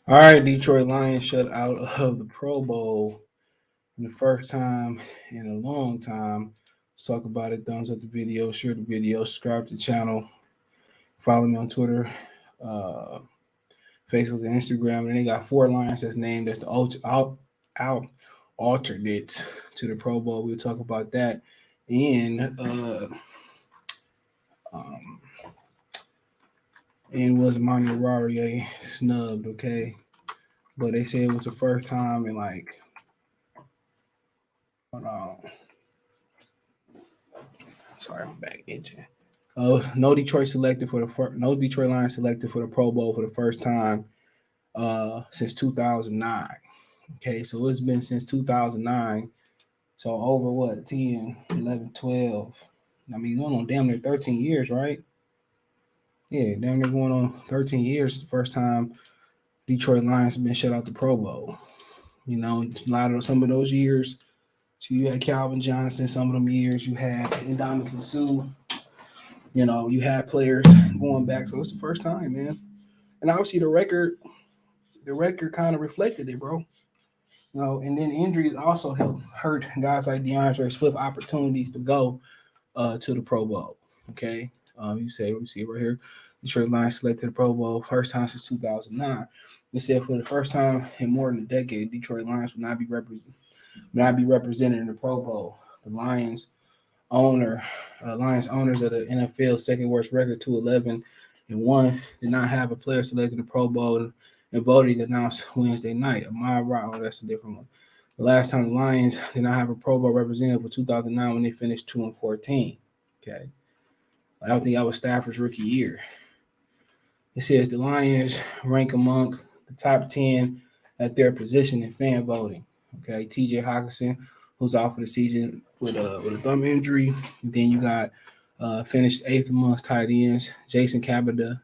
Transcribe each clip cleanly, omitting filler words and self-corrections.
All right, Detroit Lions shut out of the Pro Bowl for the first time in a long time. Let's talk about it. Thumbs up the video, share the video, subscribe to the channel, follow me on Twitter, uh, Facebook, and Instagram. And they got four Lions that's named as the out alternate to the Pro Bowl. We'll talk about that. And um, and was Amani Oruwariye snubbed? Okay, but they say it was the first time in like. Uh, Sorry, I'm back itching. No Detroit selected for the no Detroit Lions selected for the Pro Bowl for the first time since 2009. Okay, so it's been since 2009. So over what 10, 11, 12. I mean, going on damn near 13 years, right? Yeah, damn near going on 13 years. The first time Detroit Lions have been shut out the Pro Bowl. You know, a lot of some of those years. So you had Calvin Johnson. Some of them years you had Indomitian Sue. You know, you had players going back, so it's the first time, man. And obviously the record kind of reflected it, bro. You know, and then injuries also helped hurt guys like DeAndre Swift opportunities to go to the Pro Bowl. Okay, you say we see it right here. Detroit Lions selected the Pro Bowl first time since 2009. They said for the first time in more than a decade, Detroit Lions will not be represented in the Pro Bowl. The owner, Lions owners of the NFL's second worst record, 2-11-1, did not have a player selected in the Pro Bowl, and voting announced Wednesday night. Oh, that's a different one. The last time the Lions did not have a Pro Bowl representative was 2009 when they finished 2-14. Okay, I don't think that was Stafford's rookie year. It says the Lions rank among the top 10 at their position in fan voting. Okay, T.J. Hawkinson, who's out for the season with a thumb injury. And then you got finished eighth amongst tight ends, Jason Cabada,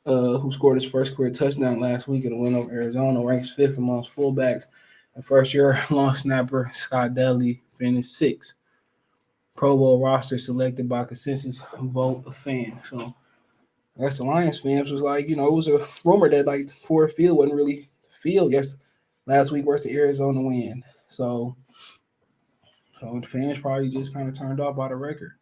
who scored his first career touchdown last week in a win over Arizona, ranks fifth amongst fullbacks. And first-year long snapper Scott Daly finished sixth. Pro Bowl roster selected by consensus vote of fans. So I guess the Lions fans was like, it was a rumor that like Ford Field wasn't really the field last week versus the Arizona win. So the fans probably just kind of turned off by the record.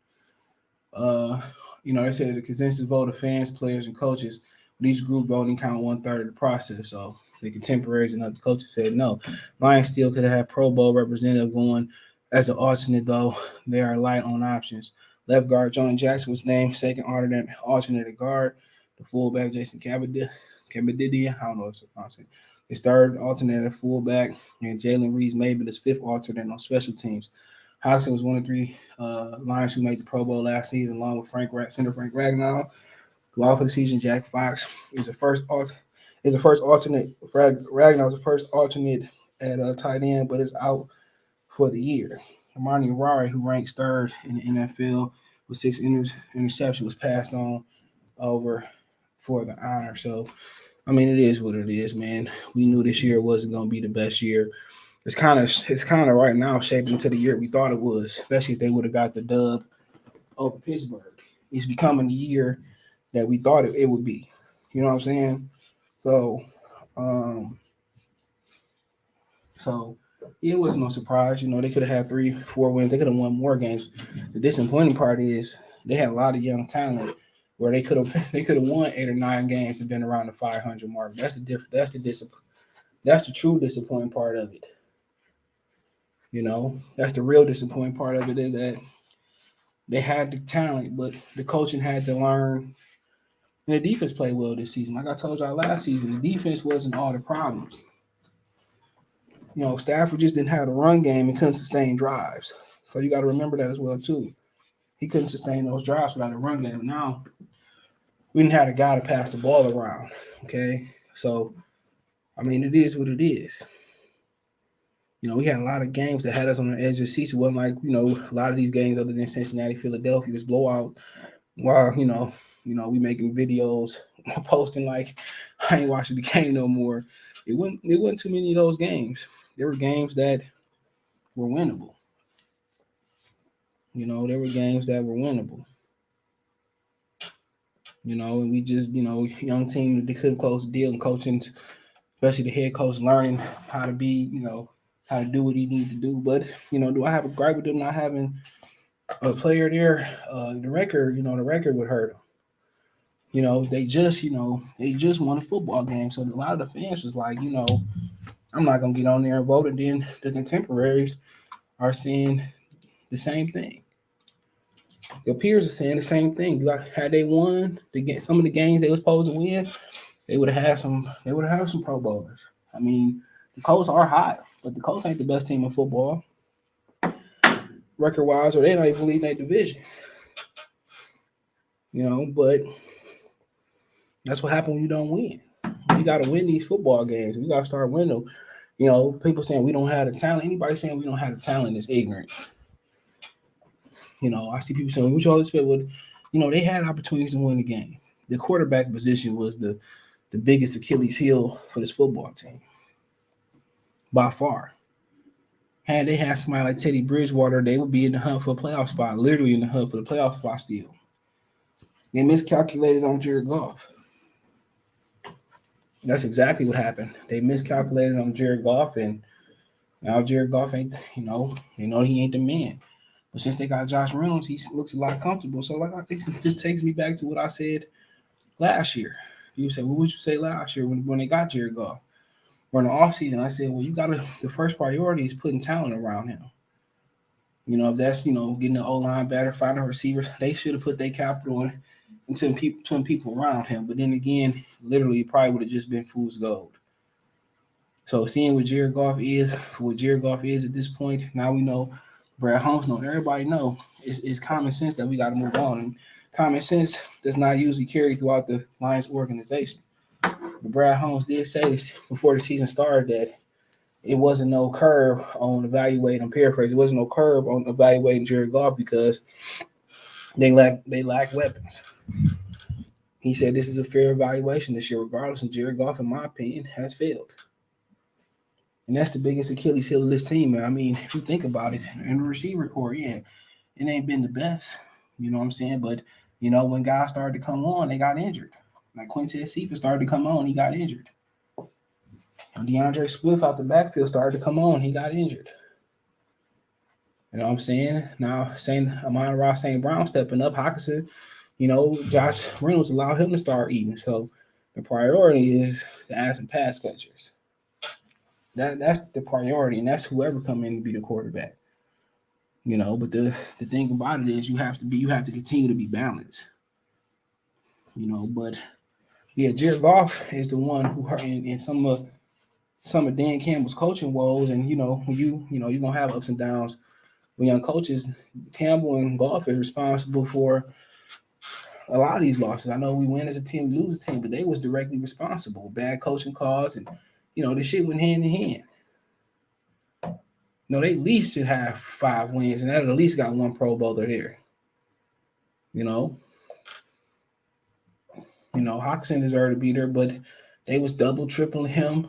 Uh, they said the consensus vote of fans, players, and coaches, with each group voting count 1/3 of the process. So the contemporaries and other coaches said no. Lions still could have had Pro Bowl representative going as an alternate, though they are light on options. Left guard John Jackson was named second alternate guard. The fullback Jason Cabadidia, I don't know if it's pronounced. His third alternate at fullback, and Jalen Reeves Maben is fifth alternate on special teams. Hodgson was one of three Lions who made the Pro Bowl last season, along with center Frank Ragnow. Who for the season, Jack Fox is the first alternate. Ragnow is the first alternate at tight end, but is out for the year. Amani Oruwariye, who ranks third in the NFL with six interceptions, was passed on over for the honor. So, I mean, it is what it is, man. We knew this year wasn't going to be the best year. It's kind of right now shaping to the year we thought it was, especially if they would have got the dub over Pittsburgh. It's becoming the year that we thought it would be. You know what I'm saying? So, um, so it was no surprise. They could have had 3, 4 wins. They could have won more games. The disappointing part is they had a lot of young talent where they could have won 8 or 9 games and been around the 500 mark. That's the difference. That's the true disappointing part of it. That's the real disappointing part of it is that they had the talent, but the coaching had to learn. And the defense played well this season. Like I told y'all last season, the defense wasn't all the problems. Stafford just didn't have the run game and couldn't sustain drives. So you got to remember that as well too. He couldn't sustain those drives without a run game. Now we didn't have a guy to pass the ball around. Okay, so I mean it is what it is. We had a lot of games that had us on the edge of the seat. It wasn't like, a lot of these games other than Cincinnati, Philadelphia was blowout. While, we making videos, posting like I ain't watching the game no more. It wasn't too many of those games. There were games that were winnable. There were games that were winnable. And we just, young team, they couldn't close the deal, and coaching especially the head coach learning how to be, how to do what he needs to do. But, do I have a gripe with them not having a player there? The record would hurt them. They just won a football game. So a lot of the fans was like, I'm not gonna get on there and vote. And then the contemporaries are saying the same thing. Your peers are saying the same thing. Had they won some of the games they were supposed to win, they would have had some. They would have had some Pro Bowlers. I mean, the Colts are hot, but the Colts ain't the best team in football, record wise, or they not even leading their division. But that's what happens when you don't win. You got to win these football games. We got to start winning them. People saying we don't have the talent. Anybody saying we don't have the talent is ignorant. I see people saying, "Which all expect would," they had opportunities to win the game. The quarterback position was the biggest Achilles heel for this football team, by far. Had they had somebody like Teddy Bridgewater, they would be in the hunt for a playoff spot, literally in the hunt for the playoff spot still. They miscalculated on Jared Goff. That's exactly what happened. They miscalculated on Jared Goff, and now Jared Goff ain't, they know he ain't the man. But since they got Josh Reynolds, he looks a lot comfortable. So, I think this takes me back to what I said last year. You said, what would you say last year when they got Jared Goff? Or in the offseason, I said, well, the first priority is putting talent around him. If that's, getting the O-line better, finding receivers, they should have put their capital into putting people around him. But then again, literally, it probably would have just been fool's gold. So seeing what Jared Goff is at this point, now we know Brad Holmes know. Everybody know it's common sense that we got to move on. And common sense does not usually carry throughout the Lions organization. But Brad Holmes did say this before the season started that it wasn't no curve on evaluating. I'm paraphrasing. It wasn't no curve on evaluating Jared Goff because they lack weapons. He said this is a fair evaluation this year, regardless. And Jared Goff, in my opinion, has failed. And that's the biggest Achilles heel of this team, man. I mean, if you think about it, in the receiver core, yeah, it ain't been the best. You know what I'm saying? But, when guys started to come on, they got injured. Like Quintez Cephas started to come on, he got injured. DeAndre Swift out the backfield started to come on, he got injured. You know what I'm saying? Now, Amani Ross St. Brown stepping up, Hockenson, Josh Reynolds allowed him to start eating. So the priority is to add some pass catchers. That's the priority, and that's whoever come in to be the quarterback. But the thing about it is you have to continue to be balanced. But yeah, Jared Goff is the one who hurt in some of Dan Campbell's coaching woes, and when you're gonna have ups and downs when young coaches. Campbell and Goff is responsible for a lot of these losses. I know we win as a team, we lose a team, but they was directly responsible. Bad coaching calls, and this shit went hand in hand. No, they at least should have 5 wins, and that at least got 1 Pro Bowler there. Hockenson deserved to be there, but they was double, tripling him,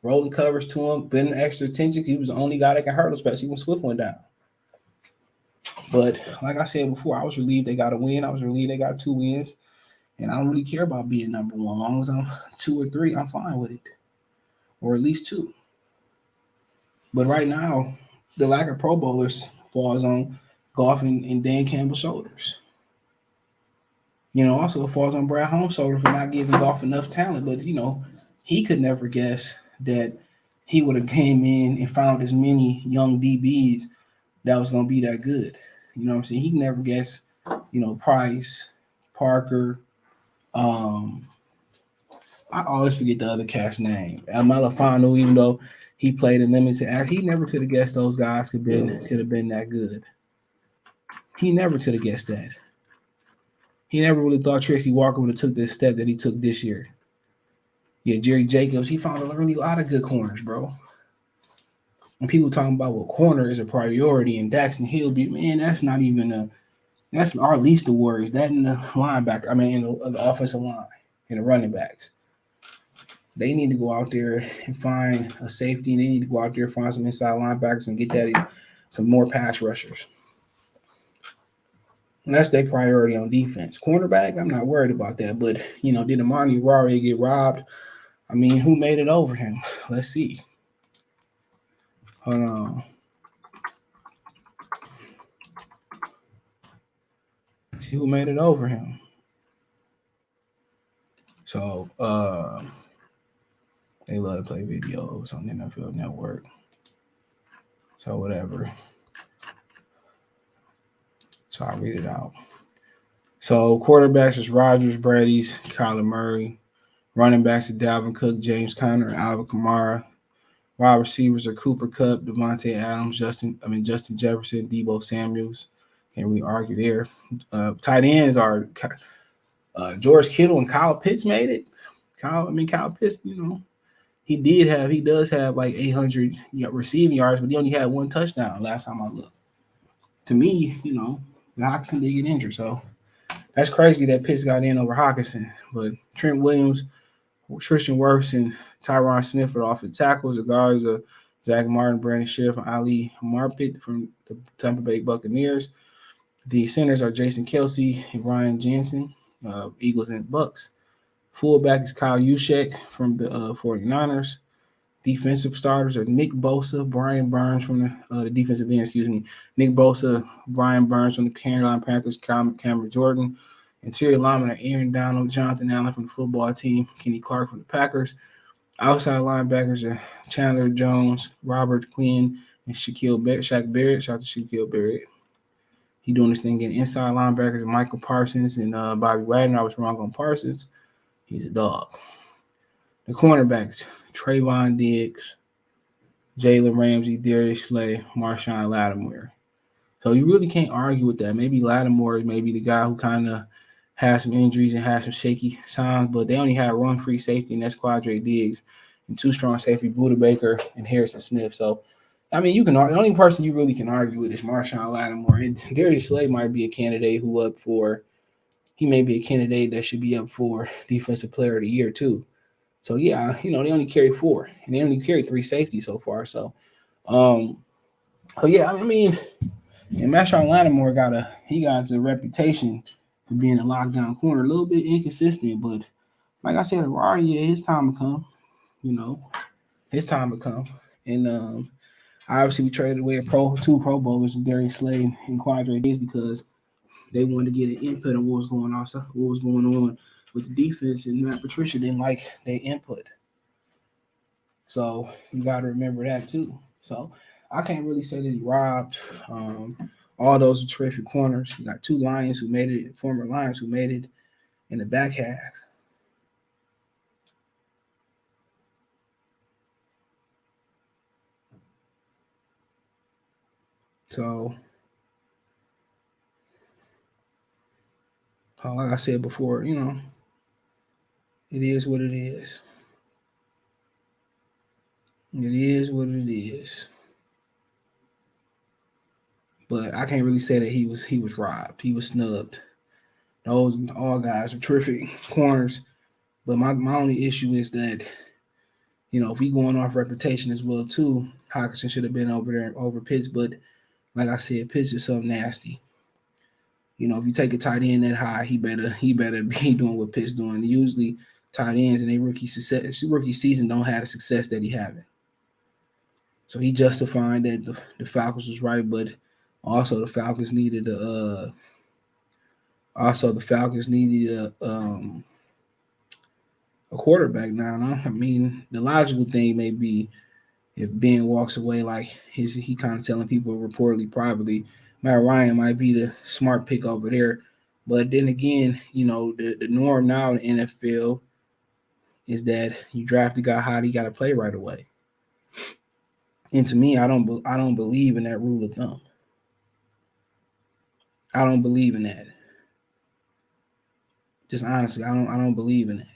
rolling covers to him, putting extra attention. He was the only guy that can hurt him, especially when Swift went down. But like I said before, I was relieved they got a win. I was relieved they got 2 wins. And I don't really care about being number 1. As long as I'm 2 or 3, I'm fine with it. Or at least 2. But right now, the lack of Pro Bowlers falls on Goff and Dan Campbell's shoulders. Also it falls on Brad Holmes' shoulder for not giving Goff enough talent. But, he could never guess that he would have came in and found as many young DBs that was going to be that good. You know what I'm saying? He never guessed, Price, Parker. I always forget the other cat's name. Malafano, even though he played in limited act, he never could have guessed those guys could have been that good. He never could have guessed that. He never really thought Tracy Walker would have took this step that he took this year. Yeah, Jerry Jacobs, he found a lot of good corners, bro. When people talking about what corner is a priority and Daxton Hill, man, that's our least of worries. That in the linebacker, in the offensive line, and the running backs. They need to go out there and find a safety. And they need to go out there and find some inside linebackers and get some more pass rushers. And that's their priority on defense. Cornerback, I'm not worried about that. But, did Amani Oruwariye get robbed? I mean, who made it over him? Let's see. Hold on. See who made it over him. So they love to play videos on the NFL Network. So whatever. So I'll read it out. So quarterbacks is Rodgers, Brady's, Kyler Murray. Running backs are Dalvin Cook, James Conner, and Alvin Kamara. Wide receivers are Cooper Kupp, Devontae Adams, Justin Jefferson, Debo Samuels. Can't really argue there. Tight ends are George Kittle and Kyle Pitts made it. Kyle Pitts, he does have like 800 receiving yards, but he only had one touchdown last time I looked. To me, Hockenson did get injured, so that's crazy that Pitts got in over Hockenson. But Trent Williams, Tristan Wirfs, and Tyron Smith are off the tackles. The guards are Zach Martin, Brandon Scherf, and Ali Marpet from the Tampa Bay Buccaneers. The centers are Jason Kelsey and Ryan Jensen, Eagles and Bucks. Fullback is Kyle Juszczyk from the 49ers. Defensive starters are Nick Bosa, Brian Burns from the defensive end, Nick Bosa, Brian Burns from the Carolina Panthers, Cameron Jordan. Interior linemen are Aaron Donald, Jonathan Allen from the football team, Kenny Clark from the Packers. Outside linebackers are Chandler Jones, Robert Quinn, and Shaq Barrett. Shout out to Shaquille Barrett. He doing this thing again. Inside linebackers are Michael Parsons and Bobby Wagner. I was wrong on Parsons. He's a dog. The cornerbacks, Trayvon Diggs, Jalen Ramsey, Darius Slay, Marshawn Lattimore. So you really can't argue with that. Maybe Lattimore is maybe the guy who kind of has some injuries and has some shaky signs, but they only had one free safety, and that's Quadre Diggs, and two strong safety, Buda Baker and Harrison Smith. So, I mean, the only person you really can argue with is Marshawn Lattimore. And Darius Slay might be a candidate he may be a candidate that should be up for Defensive Player of the Year too. So yeah, they only carry four, and they only carry three safeties so far. So, yeah, I mean, and Marshawn Lattimore got a reputation for being a lockdown corner, a little bit inconsistent, but like I said, Oruwariye, his time will come. His time will come, and obviously we traded away two Pro Bowlers, Darius Slay and Quadre Diggs, because they wanted to get an input on what was going on with the defense, and Matt Patricia didn't like their input. So you got to remember that too. So I can't really say that he robbed. All those are terrific corners. You got two former Lions who made it in the back half. So, like I said before, it is what it is. It is what it is. But I can't really say that he was robbed. He was snubbed. Those all guys are terrific corners. But my only issue is that, if we going off reputation as well too, Hockenson should have been over there over Pitts. But like I said, Pitts is so nasty. If you take a tight end that high, he better be doing what Pitts doing. Usually tight ends in a rookie season don't have the success that he having. So he justifying that the Falcons was right, but also the Falcons needed a quarterback now. I mean, the logical thing may be if Ben walks away, like he kind of telling people reportedly privately, Matt Ryan might be the smart pick over there. But then again, the norm now in the NFL is that you draft a guy high, he got to play right away. And to me, I don't believe in that rule of thumb. I don't believe in that. Just honestly, I don't believe in that.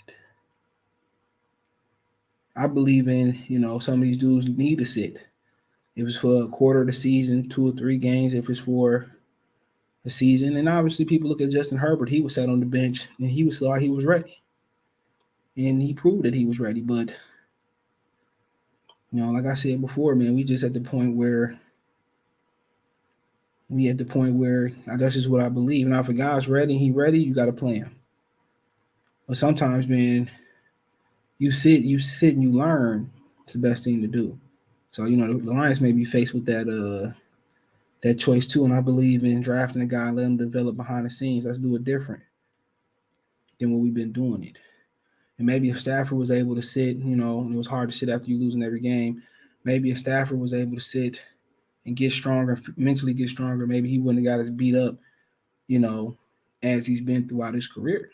I believe in, some of these dudes need to sit. If it's for a quarter of the season, 2 or 3 games, if it's for a season. And obviously people look at Justin Herbert. He was sat on the bench and he was ready. And he proved that he was ready. But, like I said before, man, we just at the point where that's just what I believe. Now, if a guy's ready, you got to play him. But sometimes, man, you sit and you learn. It's the best thing to do. So the Lions may be faced with that choice too, and I believe in drafting a guy and let him develop behind the scenes. Let's do it different than what we've been doing it. And maybe if Stafford was able to sit, and it was hard to sit after you losing every game. Maybe if Stafford was able to sit and get stronger, mentally get stronger, maybe he wouldn't have got as beat up, you know, as he's been throughout his career.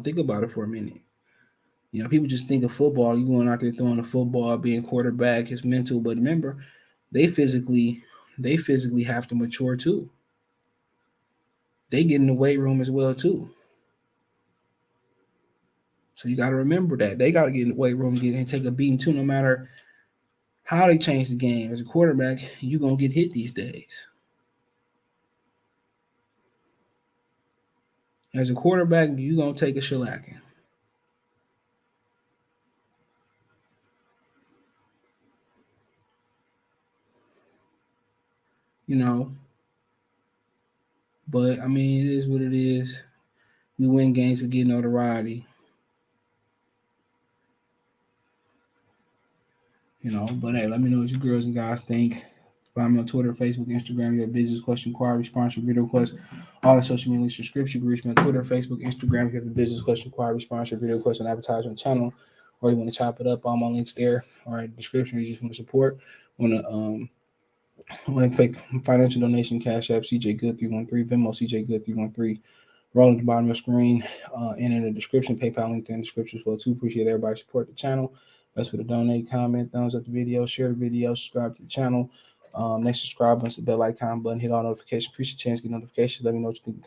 Think about it for a minute. People just think of football. You going out there throwing a football, being quarterback, it's mental. But remember, they physically, they physically have to mature too. They get in the weight room as well too. So you got to remember that they got to get in the weight room, get and take a beating too. No matter how they change the game, as a quarterback, you gonna get hit these days. As a quarterback, you gonna take a shellacking. You know, but I mean, it is what it is. We win games, we get notoriety. But hey, let me know what you girls and guys think. Find me on Twitter, Facebook, Instagram. You have business question, inquiry, sponsor, video request, all the social media links, subscription. You can reach me on Twitter, Facebook, Instagram. If you have a business question, inquiry, sponsor, video request, and advertisement channel, or you want to chop it up, all my links there. All right, description. You just want to support, want to like fake financial donation, Cash App, CJ Good 313, Venmo, CJ Good 313. Roll at the bottom of the screen and in the description. PayPal link in the description as well too. Appreciate everybody support the channel. Best for the donate, comment, thumbs up the video, share the video, subscribe to the channel. Next subscribe button, the bell icon button, hit all notifications. Increase your chance to get notifications. Let me know what you think.